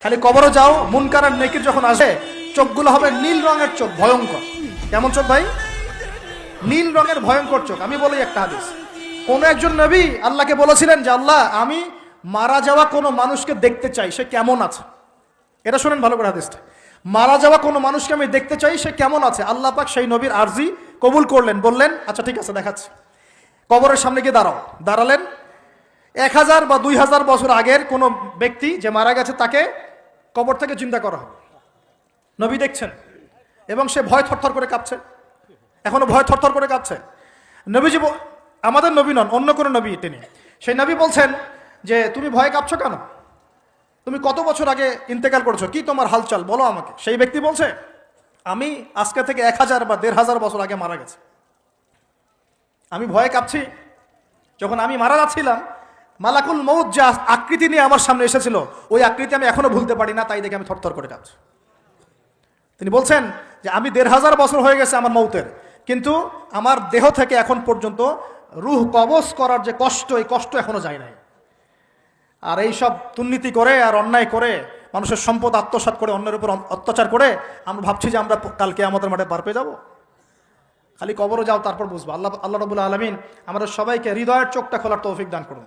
খালি কবরও যাও, মুনকার আর নেকির যখন আসে চোখগুলো হবে নীল রঙের চোখ, ভয়ঙ্কর। কেমন চোখ ভাই? নীল রঙের ভয়ঙ্কর চোখ। আমি বলি একটা হাদিস, কোন একজন নবী আল্লাহকে বলেছিলেন যে আল্লাহ, আমি মারা যাওয়া কোনো মানুষকে দেখতে চাই, সে কেমন আছে। এটা শুনেন ভালো করে হাদিসটা। মারা যাওয়া কোনো মানুষকে আমি দেখতে চাই, সে কেমন আছে। আল্লাহ পাক সেই নবীর আরজি কবুল করলেন, বললেন আচ্ছা ঠিক আছে দেখাচ্ছি। কবরের সামনে গিয়ে দাঁড়ালেন। 1000 বা 2000 বছর আগের কোনো ব্যক্তি যে মারা গেছে তাকে কবর থেকে চিন্তা করা হবে। নবী দেখছেন এবং সে ভয় থরথর করে কাঁপছে, এখনো ভয় থরথর করে কাঁপছে। নবীজি আমাদের নবী নন, অন্য কোনো নবী তিনি। সেই নবী বলছেন যে তুমি ভয় কাঁপছো কেন? তুমি কত বছর আগে ইন্তেকাল করেছো, কি তোমার হালচাল বলো আমাকে। সেই ব্যক্তি বলছে আমি আজকে থেকে 1000 বা 1500 বছর আগে মারা গেছে। আমি ভয়ে কাঁপছি। যখন আমি মারা যাচ্ছিলাম, মালাকুল মউত যা আকৃতি নিয়ে আমার সামনে এসেছিল, ওই আকৃতি আমি এখনো ভুলতে পারি না, তাই দেখে আমি থরথর করে কাঁপছি। তিনি বলছেন যে আমি 1500 বছর হয়ে গেছে আমার মউতের, কিন্তু আমার দেহ থেকে এখন পর্যন্ত রূহ কবজ করার যে কষ্ট, এই কষ্ট এখনো যায় নাই। আর এই সব দুর্নীতি করে আর অন্যায় করে মানুষের সম্পদ আত্মসাৎ করে অন্যের উপর অত্যাচার করে আমরা ভাবছি যে আমরা কালকে আমাদের মাঠে পার পেয়ে যাবো। খালি কবরও যাও, তারপর বুঝবো। আল্লাহ রাব্বুল আলামিন আমাদের সবাইকে হৃদয়ের চোখটা খোলার তৌফিক দান করুন।